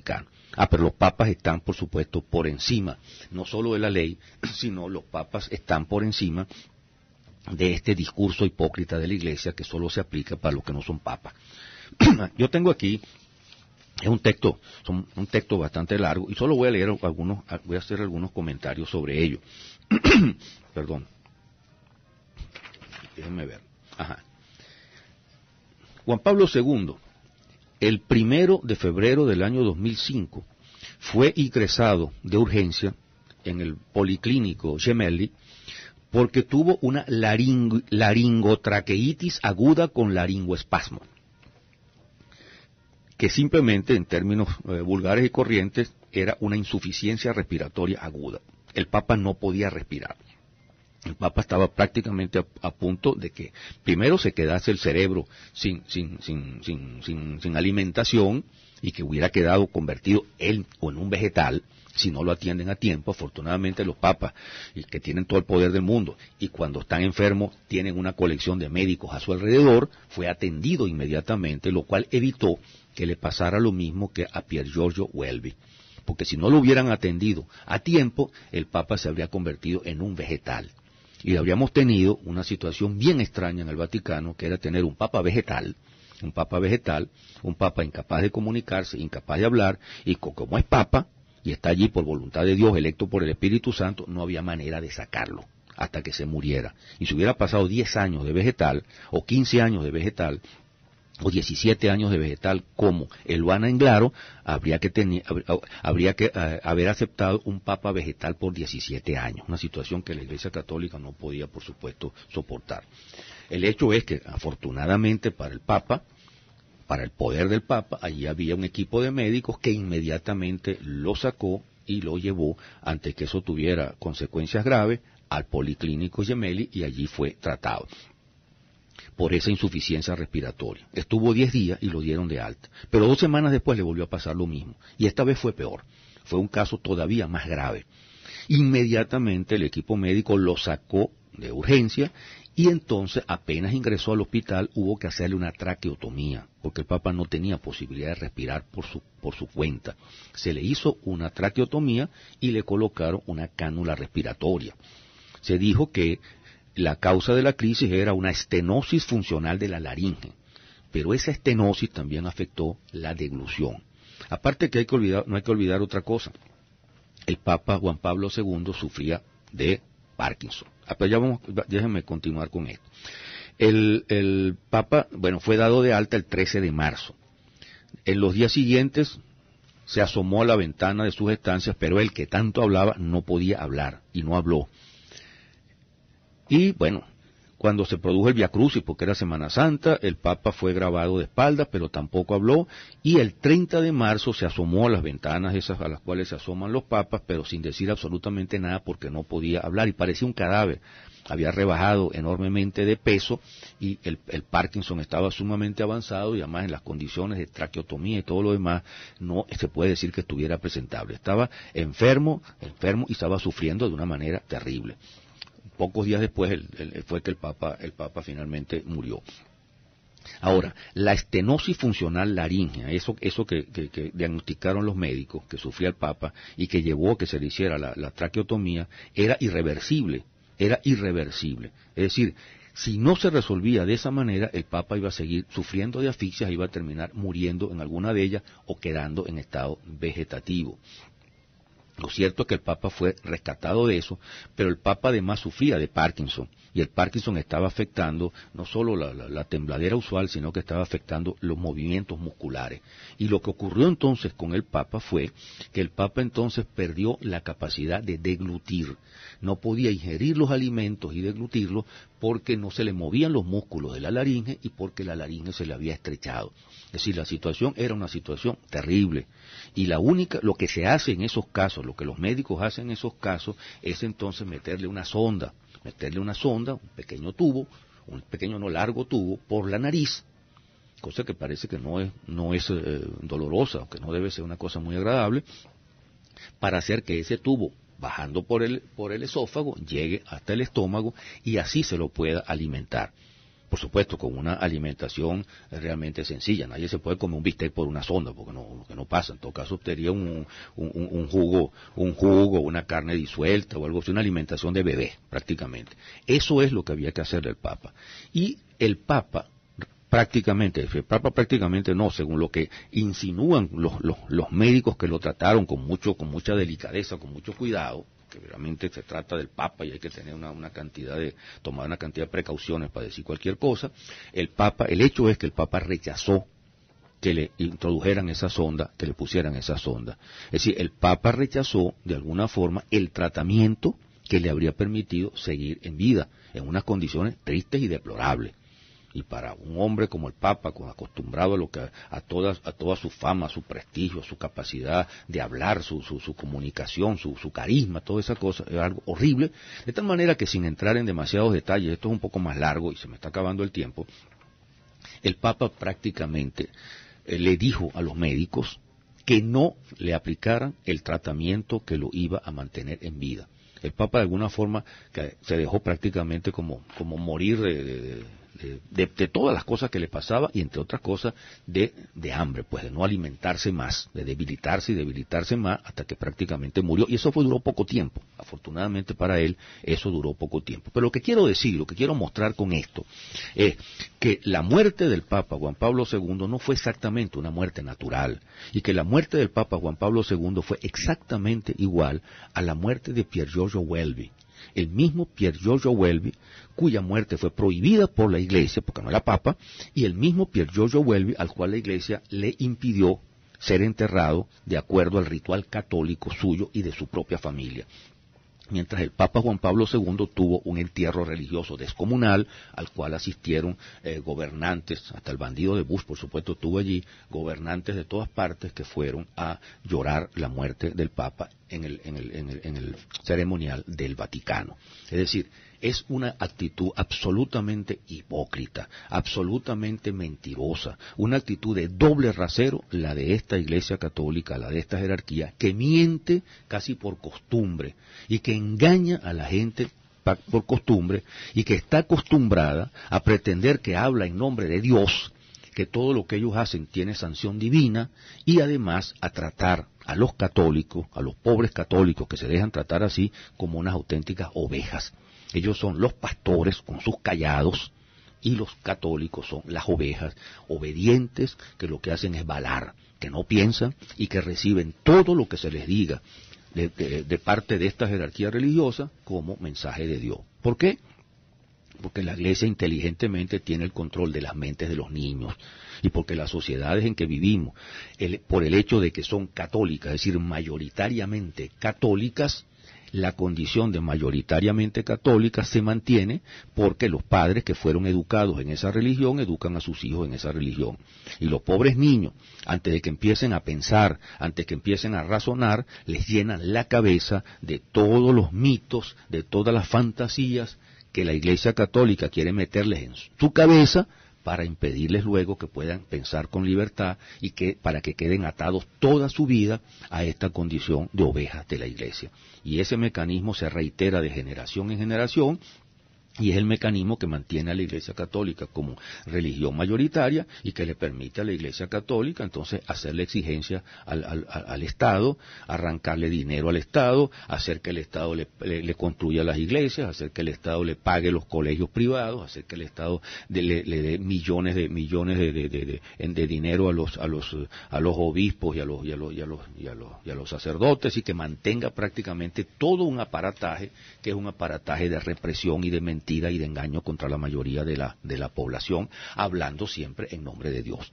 Vaticano. Pero los papas están, por supuesto, por encima, no solo de la ley, sino los papas están por encima de este discurso hipócrita de la Iglesia que solo se aplica para los que no son papas. Yo tengo aquí, es un texto bastante largo, y solo voy a leer voy a hacer algunos comentarios sobre ello. Perdón. Déjenme ver. Juan Pablo II, el 1 de febrero del año 2005, fue ingresado de urgencia en el Policlínico Gemelli porque tuvo una laringotraqueitis aguda con laringoespasmo, que simplemente, en términos vulgares y corrientes, era una insuficiencia respiratoria aguda. El Papa no podía respirar. El Papa estaba prácticamente a punto de que primero se quedase el cerebro sin alimentación y que hubiera quedado convertido él en un vegetal si no lo atienden a tiempo. Afortunadamente los papas, que tienen todo el poder del mundo y cuando están enfermos tienen una colección de médicos a su alrededor, fue atendido inmediatamente, lo cual evitó que le pasara lo mismo que a Pier Giorgio Welby. Porque si no lo hubieran atendido a tiempo, el Papa se habría convertido en un vegetal. Y habríamos tenido una situación bien extraña en el Vaticano, que era tener un papa vegetal, un papa incapaz de comunicarse, incapaz de hablar, y como es papa, y está allí por voluntad de Dios, electo por el Espíritu Santo, no había manera de sacarlo hasta que se muriera. Y si hubiera pasado 10 años de vegetal, o 15 años de vegetal, o 17 años de vegetal como Eluana Englaro, habría que haber aceptado un papa vegetal por 17 años, una situación que la Iglesia Católica no podía, por supuesto, soportar. El hecho es que, afortunadamente para el Papa, para el poder del Papa, allí había un equipo de médicos que inmediatamente lo sacó y lo llevó, antes que eso tuviera consecuencias graves, al Policlínico Gemelli, y allí fue tratado por esa insuficiencia respiratoria. Estuvo 10 días y lo dieron de alta. Pero 2 semanas después le volvió a pasar lo mismo. Y esta vez fue peor. Fue un caso todavía más grave. Inmediatamente el equipo médico lo sacó de urgencia y entonces apenas ingresó al hospital hubo que hacerle una traqueotomía, porque el Papa no tenía posibilidad de respirar por su cuenta. Se le hizo una traqueotomía y le colocaron una cánula respiratoria. Se dijo que la causa de la crisis era una estenosis funcional de la laringe, pero esa estenosis también afectó la deglución. Aparte que no hay que olvidar otra cosa. El Papa Juan Pablo II sufría de Parkinson. Pero déjenme continuar con esto. El Papa, fue dado de alta el 13 de marzo. En los días siguientes se asomó a la ventana de sus estancias, pero él que tanto hablaba no podía hablar y no habló. Y cuando se produjo el Via Crucis, porque era Semana Santa, el Papa fue grabado de espaldas, pero tampoco habló, y el 30 de marzo se asomó a las ventanas esas a las cuales se asoman los papas, pero sin decir absolutamente nada porque no podía hablar, y parecía un cadáver. Había rebajado enormemente de peso, y el Parkinson estaba sumamente avanzado, y además en las condiciones de traqueotomía y todo lo demás, no se puede decir que estuviera presentable. Estaba enfermo, y estaba sufriendo de una manera terrible. Pocos días después fue que el Papa finalmente murió. Ahora, la estenosis funcional laríngea, eso que diagnosticaron los médicos, que sufría el Papa y que llevó a que se le hiciera la traqueotomía, era irreversible. Es decir, si no se resolvía de esa manera, el Papa iba a seguir sufriendo de asfixias, iba a terminar muriendo en alguna de ellas o quedando en estado vegetativo. Lo cierto es que el Papa fue rescatado de eso, pero el Papa además sufría de Parkinson, y el Parkinson estaba afectando no solo la tembladera usual, sino que estaba afectando los movimientos musculares. Y lo que ocurrió entonces con el Papa fue que el Papa entonces perdió la capacidad de deglutir. No podía ingerir los alimentos y deglutirlos porque no se le movían los músculos de la laringe y porque la laringe se le había estrechado. Es decir, la situación era una situación terrible. Y lo que se hace en esos casos, lo que los médicos hacen en esos casos, es entonces meterle una sonda, un pequeño tubo, largo tubo, por la nariz, cosa que parece que no es dolorosa, que no debe ser una cosa muy agradable, para hacer que ese tubo, bajando por el esófago, llegue hasta el estómago y así se lo pueda alimentar. por supuesto, con una alimentación realmente sencilla. Nadie se puede comer un bistec por una sonda, porque no pasa. En todo caso, sería un jugo, una carne disuelta o algo así, una alimentación de bebé, prácticamente. Eso es lo que había que hacer el Papa. Y el Papa prácticamente no, según lo que insinúan los médicos que lo trataron con mucha delicadeza, con mucho cuidado, que realmente se trata del Papa y hay que tener tomar una cantidad de precauciones para decir cualquier cosa. El hecho es que el Papa rechazó que le introdujeran esa sonda, que le pusieran esa sonda. Es decir, el Papa rechazó de alguna forma el tratamiento que le habría permitido seguir en vida en unas condiciones tristes y deplorables. Y para un hombre como el Papa, acostumbrado a toda su fama, su prestigio, su capacidad de hablar, su comunicación, su carisma, toda esa cosa, es algo horrible. De tal manera que, sin entrar en demasiados detalles, esto es un poco más largo y se me está acabando el tiempo, el Papa prácticamente le dijo a los médicos que no le aplicaran el tratamiento que lo iba a mantener en vida. El Papa, de alguna forma, que se dejó prácticamente como morir de todas las cosas que le pasaba, y entre otras cosas de hambre, pues de no alimentarse más, de debilitarse más, hasta que prácticamente murió. Y eso duró poco tiempo. Afortunadamente para él, eso duró poco tiempo. Pero lo que quiero decir, lo que quiero mostrar con esto, es que la muerte del Papa Juan Pablo II no fue exactamente una muerte natural, y que la muerte del Papa Juan Pablo II fue exactamente igual a la muerte de Pier Giorgio Welby. El mismo Pier Giorgio Welby, cuya muerte fue prohibida por la Iglesia, porque no era Papa, y el mismo Pier Giorgio Welby, al cual la Iglesia le impidió ser enterrado de acuerdo al ritual católico suyo y de su propia familia. Mientras el Papa Juan Pablo II tuvo un entierro religioso descomunal, al cual asistieron gobernantes, hasta el bandido de Bush, por supuesto, estuvo allí, gobernantes de todas partes que fueron a llorar la muerte del Papa en el ceremonial del Vaticano. Es decir, es una actitud absolutamente hipócrita, absolutamente mentirosa, una actitud de doble rasero, la de esta Iglesia Católica, la de esta jerarquía, que miente casi por costumbre y que engaña a la gente por costumbre y que está acostumbrada a pretender que habla en nombre de Dios, que todo lo que ellos hacen tiene sanción divina, y además a tratar a los católicos, a los pobres católicos que se dejan tratar así, como unas auténticas ovejas. Ellos son los pastores con sus callados, y los católicos son las ovejas obedientes que lo que hacen es balar, que no piensan y que reciben todo lo que se les diga de parte de esta jerarquía religiosa como mensaje de Dios. ¿Por qué? Porque la Iglesia inteligentemente tiene el control de las mentes de los niños, y porque las sociedades en que vivimos, por el hecho de que son católicas, es decir, mayoritariamente católicas, la condición de mayoritariamente católica se mantiene porque los padres que fueron educados en esa religión educan a sus hijos en esa religión. Y los pobres niños, antes de que empiecen a pensar, antes que empiecen a razonar, les llenan la cabeza de todos los mitos, de todas las fantasías que la Iglesia Católica quiere meterles en su cabeza, para impedirles luego que puedan pensar con libertad y para que queden atados toda su vida a esta condición de ovejas de la Iglesia. Y ese mecanismo se reitera de generación en generación, y es el mecanismo que mantiene a la Iglesia Católica como religión mayoritaria y que le permite a la Iglesia Católica entonces hacerle exigencia al Estado, arrancarle dinero al Estado, hacer que el Estado le construya las iglesias, hacer que el Estado le pague los colegios privados, hacer que el Estado le dé millones de dinero a los obispos y a los sacerdotes, y que mantenga prácticamente todo un aparataje que es un aparataje de represión y de mentira y de engaño contra la mayoría de la población, hablando siempre en nombre de Dios.